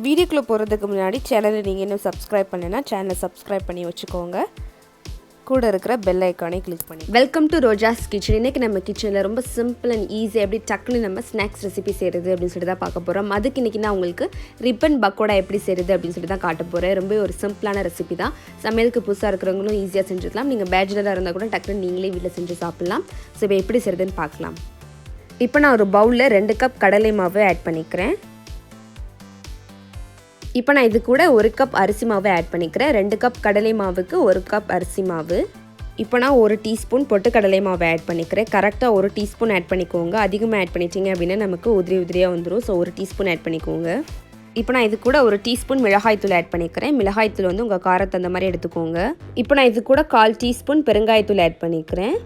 வீடியோக்குள்ளே போகிறதுக்கு முன்னாடி சேனலை நீங்கள் இன்னும் சப்ஸ்கிரைப் பண்ணலைன்னா சேனலை சப்ஸ்கிரைப் பண்ணி வச்சுக்கோங்க. கூட இருக்கிற பெல் ஐக்கானே கிளிக் பண்ணி. Welcome to Roja's kitchen. இன்றைக்கி நம்ம கிச்சனில் ரொம்ப சிம்பிள் அண்ட் ஈஸி எப்படி டக்குன்னு நம்ம ஸ்நாக்ஸ் ரெசிபி செய்கிறது அப்படின்னு சொல்லிட்டு தான் பார்க்க போகிறோம். அதுக்கு இன்றைக்கி நான் உங்களுக்கு ரிப்பன் பக்கோடா எப்படி செய்கிறது அப்படின்னு சொல்லி தான் காட்ட போகிறேன். ரொம்ப ஒரு சிம்பிளான ரெசிபி தான். சமையலுக்கு புதுசாக இருக்கிறவங்களும் ஈஸியாக செஞ்சுக்கலாம். நீங்கள் பேச்சுலராக இருந்தால் கூட டக்குன்னு நீங்களே வீட்டில் செஞ்சு சாப்பிட்லாம். ஸோ இப்போ எப்படி செய்கிறதுன்னு பார்க்கலாம். இப்போ நான் ஒரு பவுலில் 2 கப் கடலை மாவு ஆட் பண்ணிக்கிறேன். இப்போ நான் இது கூட 1 கப் அரிசி மாவு ஆட் பண்ணிக்கிறேன். 2 கப் கடலை மாவுக்கு 1 கப் அரிசி மாவு. இப்போ நான் 1 டீஸ்பூன் பொட்டுக்கடலை மாவு ஆட் பண்ணிக்கிறேன். கரெக்டாக 1 டீஸ்பூன் ஆட் பண்ணிக்கோங்க. அதிகமாக ஆட் பண்ணிட்டீங்க அப்படின்னா நமக்கு உதிரியாக வந்துடும். ஸோ 1 டீஸ்பூன் ஆட் பண்ணிக்கோங்க. இப்போ நான் இது கூட 1 டீஸ்பூன் மிளகாய்த்தூள் ஆட் பண்ணிக்கிறேன். மிளகாய்த்தூள் வந்து உங்கள் காரத்தை அந்த மாதிரி எடுத்துக்கோங்க. இப்போ நான் இது கூட 1/4 டீஸ்பூன் பெருங்காயத்தூள் ஆட் பண்ணிக்கிறேன்.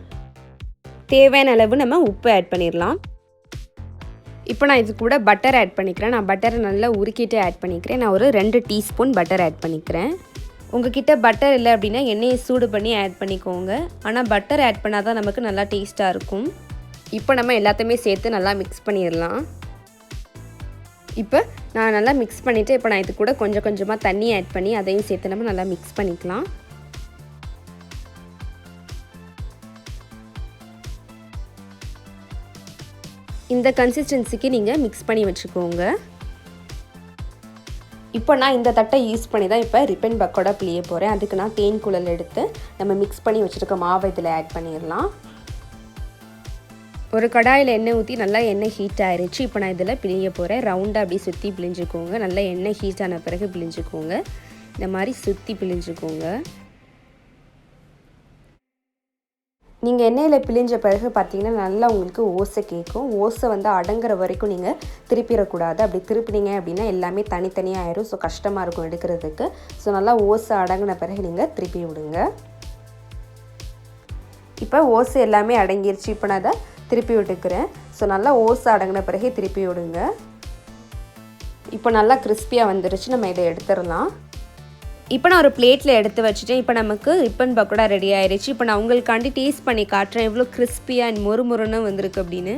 தேவையான அளவு நம்ம உப்பு ஆட் பண்ணிடலாம். இப்போ நான் இது கூட பட்டர் ஆட் பண்ணிக்கிறேன். நான் பட்டரை நல்லா உருக்கிட்டு ஆட் பண்ணிக்கிறேன். நான் ஒரு 2 டீஸ்பூன் பட்டர் ஆட் பண்ணிக்கிறேன். உங்ககிட்ட பட்டர் இல்லை அப்படின்னா எண்ணெயை சூடு பண்ணி ஆட் பண்ணிக்கோங்க. ஆனால் பட்டர் ஆட் பண்ணால் தான் நமக்கு நல்லா டேஸ்ட்டாக இருக்கும். இப்போ நம்ம எல்லாத்தையுமே சேர்த்து நல்லா மிக்ஸ் பண்ணிடலாம். இப்போ நான் நல்லா மிக்ஸ் பண்ணிவிட்டு இப்போ நான் இது கூட கொஞ்சம் கொஞ்சமாக தண்ணி ஆட் பண்ணி அதையும் சேர்த்து நம்ம நல்லா மிக்ஸ் பண்ணிக்கலாம். இந்த கன்சிஸ்டன்சிக்கு நீங்கள் மிக்ஸ் பண்ணி வச்சுக்கோங்க. இப்போ நான் இந்த தட்டை யூஸ் பண்ணி தான் இப்போ ரிப்பன் பக்கோடா பிழிய போகிறேன். அதுக்கு நான் தேன் குழல் எடுத்து நம்ம மிக்ஸ் பண்ணி வச்சுருக்க மாவை இதில் ஆட் பண்ணிடலாம். ஒரு கடாயில் எண்ணெய் ஊற்றி நல்லா எண்ணெய் ஹீட் ஆயிடுச்சு. இப்போ நான் இதில் பிழிய போகிறேன். ரவுண்டாக அப்படியே சுற்றி பிழிஞ்சுக்கோங்க. நல்லா எண்ணெய் ஹீட் ஆன பிறகு பிழிஞ்சுக்கோங்க. இந்த மாதிரி சுற்றி பிழிஞ்சுக்கோங்க. நீங்கள் எண்ணெயில் பிழிஞ்ச பிறகு பார்த்தீங்கன்னா நல்லா உங்களுக்கு ஓசை கேட்கும். ஓசை வந்து அடங்குற வரைக்கும் நீங்கள் திருப்பிடக்கூடாது. அப்படி திருப்பினீங்க அப்படின்னா எல்லாமே தனித்தனியாக ஆயிடும். ஸோ கஷ்டமாக இருக்கும் எடுக்கிறதுக்கு. ஸோ நல்லா ஓசை அடங்கின பிறகு நீங்கள் திருப்பி விடுங்க. இப்போ ஓசை எல்லாமே அடங்கிருச்சு. இப்போ நான் அதை திருப்பி விட்டுக்கிறேன். ஸோ நல்லா ஓசை அடங்கின பிறகு திருப்பி விடுங்க. இப்போ நல்லா கிறிஸ்பியாக வந்துருச்சு. நம்ம இதை எடுத்துடலாம். இப்போ நான் ஒரு பிளேட்டில் எடுத்து வச்சுட்டேன். இப்போ நமக்கு ரிப்பன் பக்கோடா ரெடி ஆயிடுச்சு. இப்போ நான் உங்களுக்காண்டி டேஸ்ட் பண்ணி காட்டுறேன் எவ்வளோ கிறிஸ்பியாக அண்ட் மொறுமொறுன்னு வந்திருக்கு அப்படின்னு.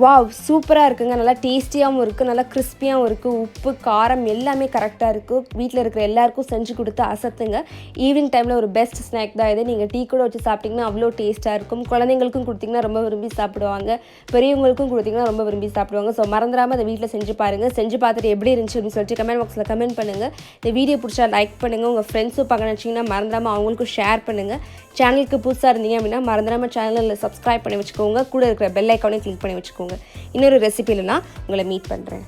வாவ், சூப்பராக இருக்குங்க. நல்லா டேஸ்டியாகவும் இருக்குது, நல்லா கிறிஸ்பியாகவும் இருக்குது. உப்பு காரம் எல்லாமே கரெக்டாக இருக்குது. வீட்டில் இருக்கிற எல்லாருக்கும் செஞ்சு கொடுத்து அசத்துங்க. ஈவினிங் டைமில் ஒரு பெஸ்ட் ஸ்நாக் தான் இது. நீங்கள் டீ கூட வச்சு சாப்பிட்டிங்கன்னா அவ்வளோ டேஸ்ட்டாக இருக்கும். குழந்தைங்களுக்கும் கொடுத்திங்கன்னா ரொம்ப விரும்பி சாப்பிடுவாங்க. பெரியவங்களுக்கும் கொடுத்திங்கன்னா ரொம்ப விரும்பி சாப்பிடுவாங்க. ஸோ மறந்துடாமல் அதை வீட்டில் செஞ்சு பாருங்கள். செஞ்சு பார்த்துட்டு எப்படி இருந்துச்சு அப்படின்னு சொல்லிட்டு கமெண்ட் பாக்ஸில் கமெண்ட் பண்ணுங்கள். இந்த வீடியோ பிடிச்சா லைக் பண்ணுங்கள். உங்கள் ஃப்ரெண்ட்ஸும் பார்க்க நினச்சிங்கன்னா மறந்துடாமல் அவங்களுக்கும் ஷேர் பண்ணுங்கள். சேனலுக்கு புதுசாக இருந்தீங்க அப்படின்னா மறந்துடாமல் சேனலில் சப்ஸ்கிரைப் பண்ணி வச்சுக்கோங்க. கூட இருக்கிற பெல் ஐக்கானே கிளிக் பண்ணி வச்சுக்கோங்க. இன்னொரு ரெசிபியில் நான் உங்களை மீட் பண்ணுறேன்.